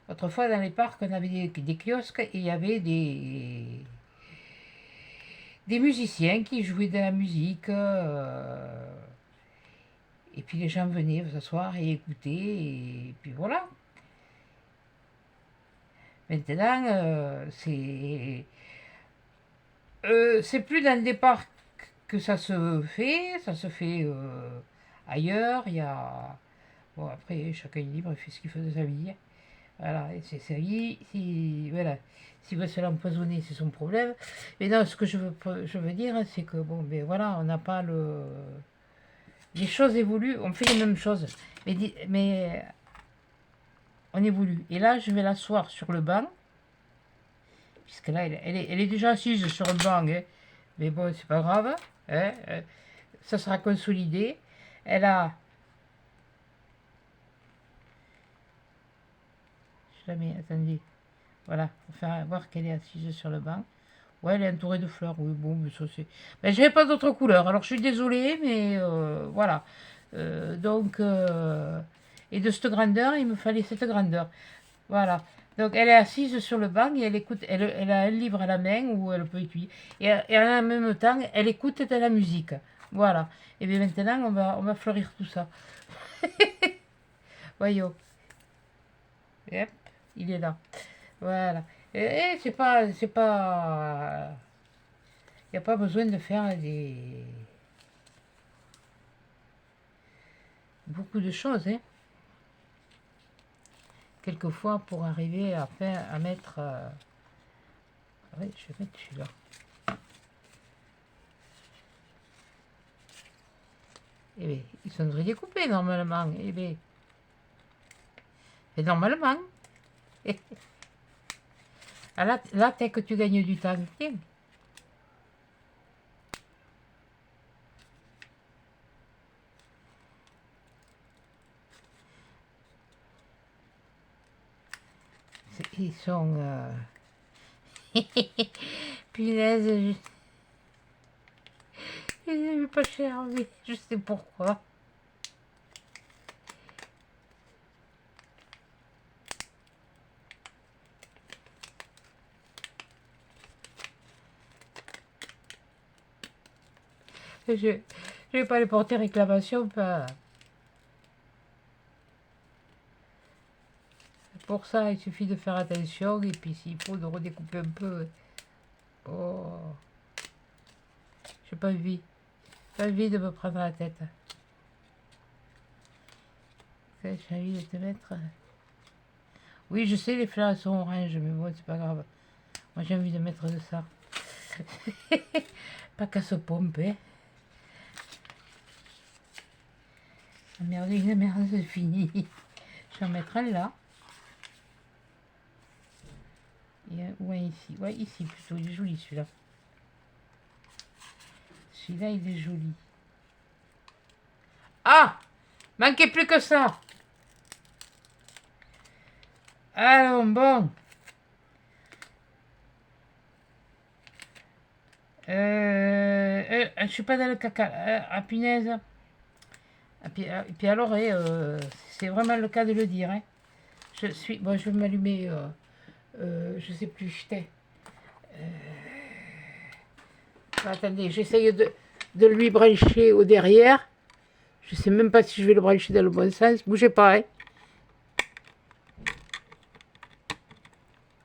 Autrefois, dans les parcs, on avait des kiosques et il y avait des musiciens qui jouaient de la musique. Et puis les gens venaient s'asseoir et écouter, et puis voilà. Maintenant, c'est plus dans des parcs que ça se fait ailleurs. Il y a... Bon, après, chacun est libre, il fait ce qu'il fait de sa vie. Voilà, et c'est sa vie. Voilà. S'il veut se l'empoisonner, c'est son problème. Mais non, ce que je veux dire, c'est que, bon, ben voilà, on n'a pas le... Les choses évoluent, on fait les mêmes choses. Mais on évolue. Et là, je vais l'asseoir sur le banc. Puisque là, elle est déjà assise sur le banc. Hein. Mais bon, c'est pas grave. Hein, ça sera consolidé. Elle a... Je la mets, attendez. Voilà, pour faire voir qu'elle est assise sur le banc. Ouais, elle est entourée de fleurs. Oui, bon, mais ça c'est... Ben, j'avais pas d'autre couleur. Alors, je suis désolée, mais voilà. Donc, et de cette grandeur, il me fallait cette grandeur. Voilà. Donc, elle est assise sur le banc et elle écoute. Elle a un livre à la main où elle peut étudier. Et en même temps, elle écoute de la musique. Voilà. Et bien maintenant, on va fleurir tout ça. Voyons. Hop, il est là. Voilà. Et c'est pas... Il n'y a pas besoin de faire beaucoup de choses, hein. Quelquefois, pour arriver à mettre... ouais, je vais mettre celui-là. Eh bien, ils sont très découpés, normalement. Eh bien, et normalement. Ah, là, dès que tu gagnes du temps, tiens. Ils sont... Punaise, je les ai vus pas cher, mais je sais pourquoi. Je vais pas les porter réclamation. Pas. Pour ça, il suffit de faire attention et puis s'il faut de redécouper un peu. Oh, j'ai pas envie. Pas envie de me prendre la tête. J'ai envie de te mettre. Oui, je sais, les fleurs sont oranges, mais bon, c'est pas grave. Moi, j'ai envie de mettre de ça. Pas qu'à se pomper. La merde, c'est fini. Je vais en mettre un là. Et un ici. Ouais, ici plutôt. Il est joli celui-là. Celui-là, il est joli. Ah! Manquait plus que ça. Alors, bon. Je suis pas dans le caca. Ah, punaise. Et puis alors, c'est vraiment le cas de le dire. Hein. Bon, je vais m'allumer. Je sais plus, j'étais. Attendez, j'essaye de lui brancher au derrière. Je sais même pas si je vais le brancher dans le bon sens. Bougez pas, hein.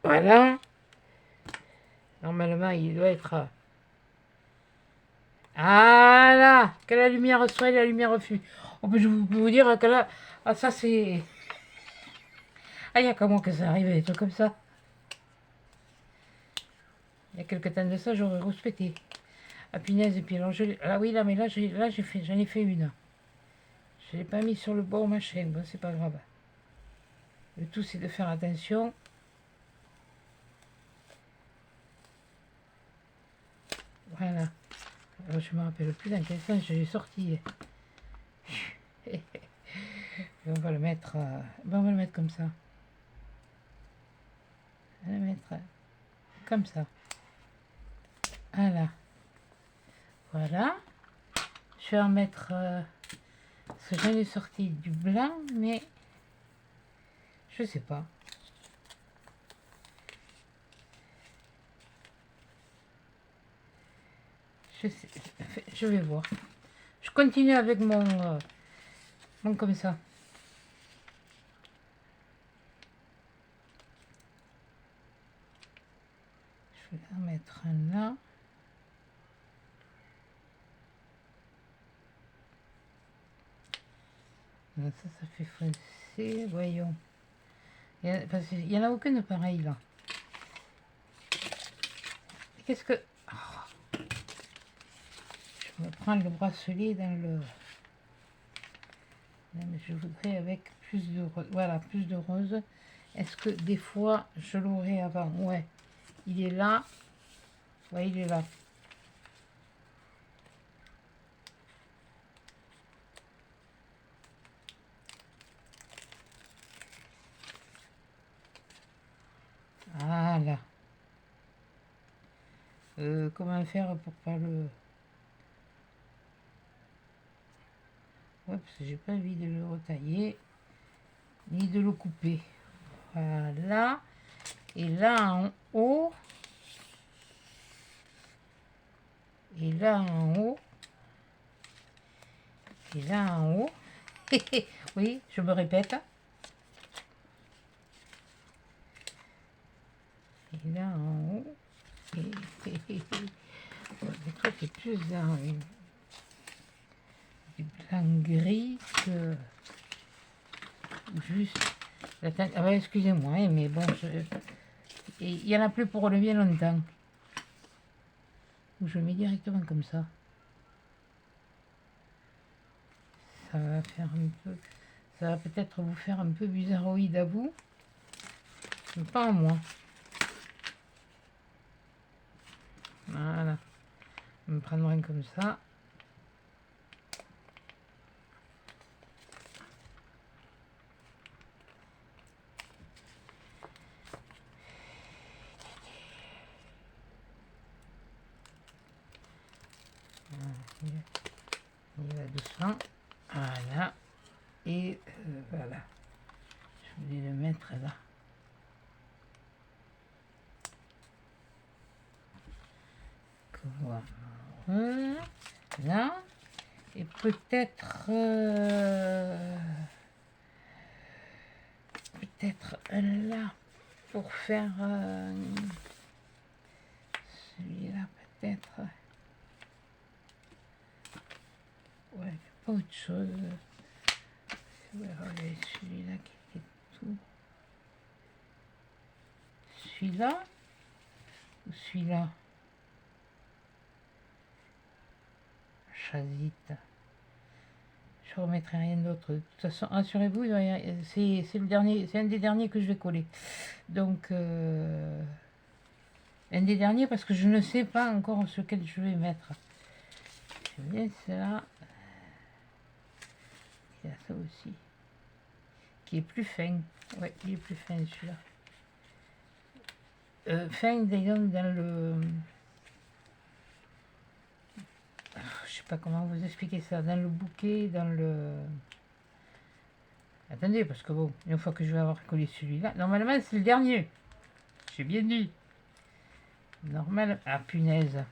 Voilà. Normalement, il doit être... Voilà. Que la lumière soit et la lumière fût. Oh, je peux vous dire que là... Ah, ça, c'est... Ah, il y a comment que ça arrive, des trucs comme ça. Il y a quelques temps de ça, j'aurais respecté. Ah, punaise, et puis alors, ah oui, là, mais là, j'en ai fait une. Je ne l'ai pas mis sur le bord machin. Bon, c'est pas grave. Le tout, c'est de faire attention. Voilà. Alors, je me rappelle plus dans quel sens je l'ai sorti. On va le mettre, on va le mettre comme ça. On va le mettre comme ça. Voilà. Voilà. Je vais en mettre... parce que j'en ai sorti du blanc, mais... Je sais pas. Je vais voir. Je continue avec mon comme ça. Je vais en mettre un là. Ça fait foncé. Voyons. Il n'y en a aucune pareille là. Qu'est-ce que... Oh. Je me prends le bracelet dans le... Non, mais je voudrais avec plus de rose. Voilà, plus de rose. Est-ce que des fois je l'aurai avant? Ouais. Il est là. Ouais, il est là. Voilà. Comment faire pour pas le... Ouais, parce que j'ai pas envie de le retailler, ni de le couper. Voilà. Et là en haut. Et là en haut. Et là en haut. Oui, je me répète. Et là en haut. Mais toi, t'es plus dans du blanc gris que juste la teinte. Ah ouais, excusez-moi, hein, mais bon, il y en a plus pour relever longtemps. Je mets directement comme ça. Ça va faire un peu. Ça va peut-être vous faire un peu bizarroïde à vous, mais pas à moi. Voilà. Je vais me prendre un comme ça. Il va doucement. Voilà. Et voilà. Je voulais le mettre là. Voilà. là. Et peut-être là pour faire celui-là peut-être. Ouais, pas autre chose. Ouais, celui-là qui était tout. Celui-là ou celui-là? Chasite. Je remettrai rien d'autre. De toute façon, rassurez-vous, c'est le dernier, c'est un des derniers que je vais coller. Donc un des derniers parce que je ne sais pas encore ce que je vais mettre. J'aime bien cela. Il y a ça aussi. Qui est plus fin. Ouais, il est plus fin celui-là. Fin d'ailleurs dans le... Je sais pas comment vous expliquer ça. Dans le bouquet, dans le... Attendez, parce que bon, une fois que je vais avoir collé celui-là... Normalement, c'est le dernier. J'ai bien dit. Normal. Ah, punaise.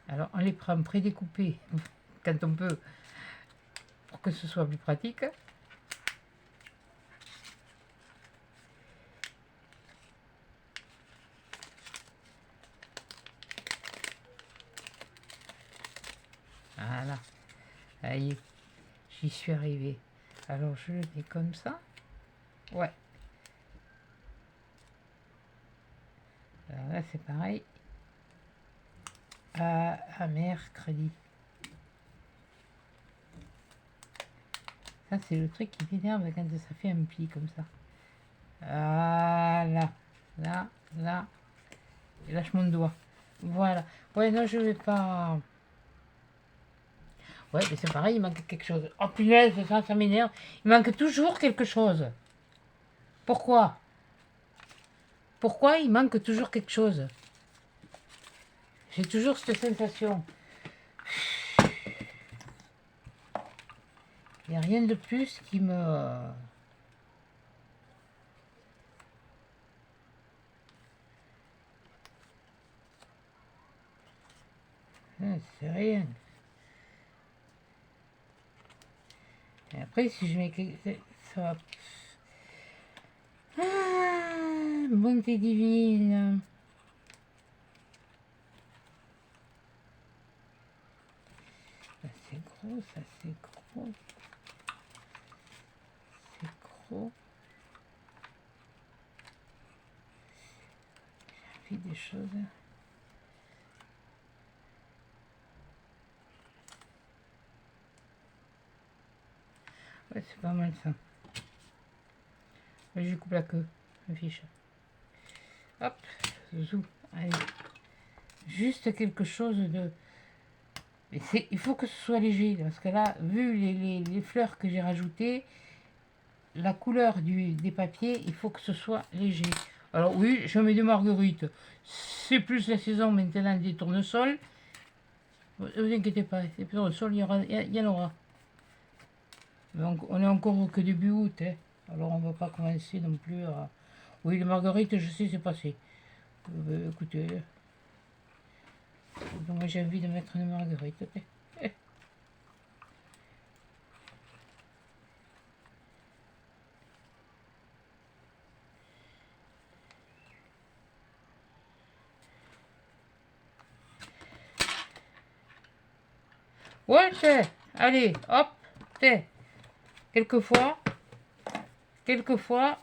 Alors, on les prend prédécoupés quand on peut, pour que ce soit plus pratique. Voilà. Allez, j'y suis arrivé. Alors, je le mets comme ça. Ouais. Alors là, c'est pareil. À mercredi. Ça, c'est le truc qui m'énerve quand ça fait un pli comme ça. Voilà. Là, là. Et lâche mon doigt. Voilà. Ouais, non, je vais pas... Ouais, mais c'est pareil, il manque quelque chose. Oh punaise, ça m'énerve. Il manque toujours quelque chose. Pourquoi? Pourquoi il manque toujours quelque chose? J'ai toujours cette sensation. Il n'y a rien de plus qui me... C'est rien. Et après, si je mets... Ça va... Ah, bonté divine. Ça c'est gros, ça c'est gros. C'est gros. J'ai envie des choses... Ouais, c'est pas mal ça. Je coupe la queue, la fiche. Hop, zou, allez. Juste quelque chose de... Il faut que ce soit léger, parce que là, vu les fleurs que j'ai rajoutées, la couleur des papiers, il faut que ce soit léger. Alors oui, je mets des marguerites. C'est plus la saison maintenant des tournesols. Ne vous inquiétez pas, les tournesols, il y en aura. Donc, on est encore que début août, hein. Alors on va pas commencer non plus à... Oui, les marguerites, je sais, c'est passé. Écoutez, donc moi j'ai envie de mettre une marguerite. Ouais, allez, hop, quelquefois,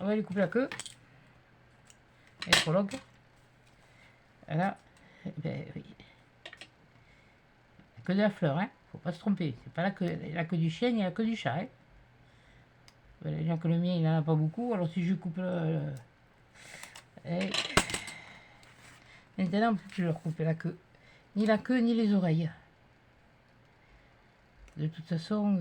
on va lui couper la queue. Et prologue. Voilà, ben oui. La queue de la fleur, hein, faut pas se tromper. C'est pas la queue du chien ni la queue du chat, hein. Bien que le mien, il en a pas beaucoup, alors si je coupe et... Maintenant, on peut plus leur couper la queue. Ni la queue, ni les oreilles. De toute façon,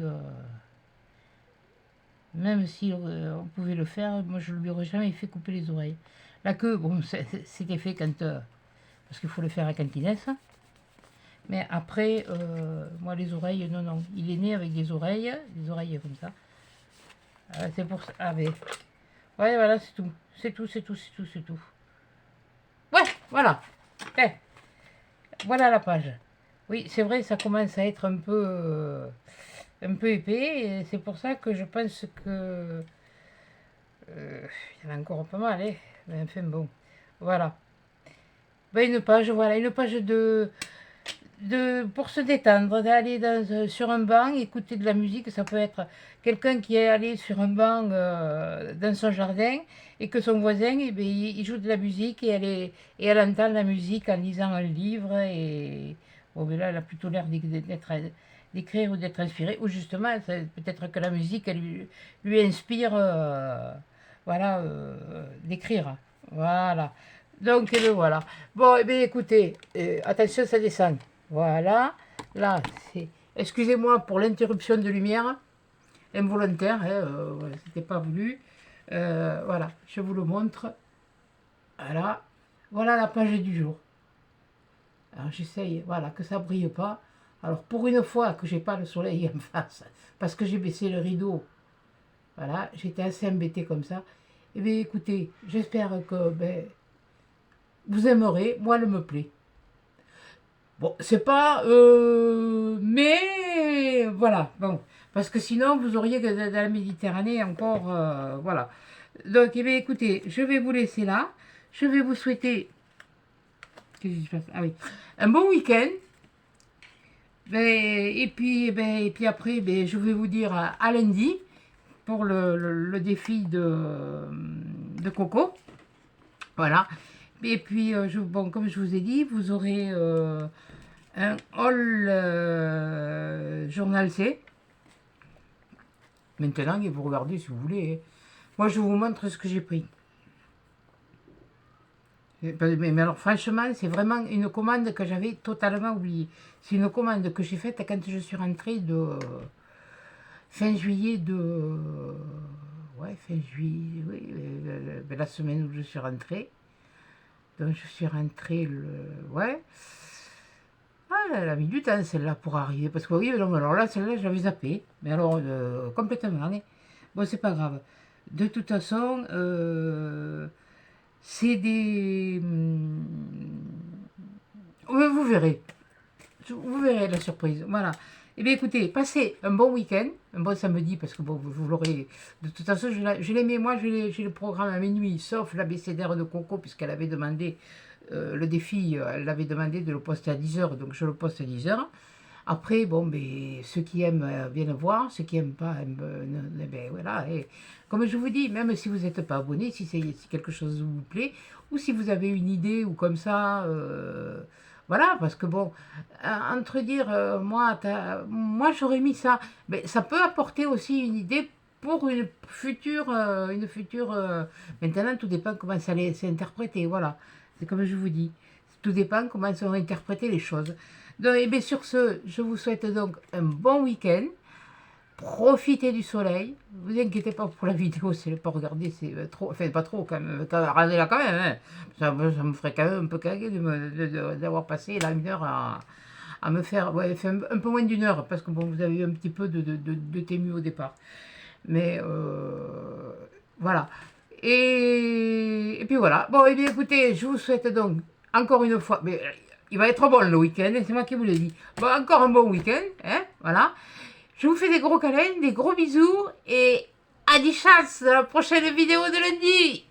même si on pouvait le faire, moi je ne lui aurais jamais fait couper les oreilles. La queue, bon, c'était fait quand... parce qu'il faut le faire à quand il naisse. Mais après, moi les oreilles, non, non. Il est né avec des oreilles comme ça. C'est pour ça. Ah, mais Ouais, voilà, c'est tout. C'est tout, c'est tout, c'est tout, c'est tout. Ouais, voilà. Eh, voilà la page. Oui, c'est vrai, ça commence à être un peu épais. Et c'est pour ça que je pense que... il y en a encore pas mal, hein. Mais enfin, bon. Voilà. Ben, une page, voilà, une page pour se détendre, d'aller sur un banc, écouter de la musique. Ça peut être quelqu'un qui est allé sur un banc dans son jardin et que son voisin, eh ben, il joue de la musique et elle entend la musique en lisant un livre. Et bon, mais là, elle a plutôt l'air d'écrire ou d'être inspirée. Ou justement, peut-être que la musique, elle lui inspire voilà, d'écrire. Voilà. Donc, eh ben, voilà. Bon, eh bien, écoutez, attention, ça descend. Voilà, là, c'est... Excusez-moi pour l'interruption de lumière, involontaire, hein, voilà, c'était pas voulu. Voilà, je vous le montre. Voilà, voilà la page du jour. Alors j'essaye, voilà, que ça brille pas. Alors pour une fois que j'ai pas le soleil en face, parce que j'ai baissé le rideau, voilà, j'étais assez embêtée comme ça. Eh bien écoutez, j'espère que vous aimerez, moi elle me plaît. Bon, c'est pas... mais voilà, bon. Parce que sinon, vous auriez que dans la Méditerranée encore... voilà. Donc, eh bien, écoutez, je vais vous laisser là. Je vais vous souhaiter... Qu'est-ce qui se passe? Ah oui. Un bon week-end. Et puis après, je vais vous dire à lundi pour le défi de Coco. Voilà. Et puis, bon, comme je vous ai dit, vous aurez... un All Journal C. Maintenant, et vous regardez si vous voulez. Hein. Moi, je vous montre ce que j'ai pris. Mais alors, franchement, c'est vraiment une commande que j'avais totalement oubliée. C'est une commande que j'ai faite quand je suis rentrée de fin juillet de... Ouais, fin juillet, oui, la semaine où je suis rentrée. Donc, je suis rentrée le... Ouais. Ah, elle a mis du temps celle-là pour arriver. Parce que oui, non, alors là, celle-là, je l'avais zappée. Mais alors, complètement. Hein. Bon, c'est pas grave. De toute façon, c'est des... vous verrez. Vous verrez la surprise. Voilà. Eh bien, écoutez, passez un bon week-end, un bon samedi, parce que bon, vous l'aurez. De toute façon, je l'ai mis, moi, j'ai le programme à minuit, sauf l'abécédaire de Coco, puisqu'elle avait demandé le défi, elle l'avait demandé de le poster à 10h, donc je le poste à 10h. Après, bon, ceux qui aiment viennent voir, ceux qui n'aiment pas, voilà. Et comme je vous dis, même si vous n'êtes pas abonné, si quelque chose vous plaît, ou si vous avez une idée, ou comme ça, voilà, parce que bon, entre dire, moi j'aurais mis ça, mais ça peut apporter aussi une idée pour une future. Maintenant, tout dépend comment ça c'est interprété, voilà. C'est comme je vous dis, tout dépend comment sont interprétées les choses. Donc, et bien sur ce, je vous souhaite donc un bon week-end. Profitez du soleil. Ne vous inquiétez pas pour la vidéo, c'est pas regarder, c'est trop, enfin pas trop quand même, regardez-la quand même. Hein. Ça me ferait quand même un peu caguer d'avoir passé là 1 heure à me faire, ouais, un peu moins d'1 heure, parce que bon, vous avez eu un petit peu de tému au départ. Mais voilà. Et puis voilà. Bon, et bien écoutez, je vous souhaite donc encore une fois, mais il va être bon le week-end, c'est moi qui vous l'ai dit. Bon, encore un bon week-end, hein, voilà. Je vous fais des gros câlins, des gros bisous et à 10 chances dans la prochaine vidéo de lundi.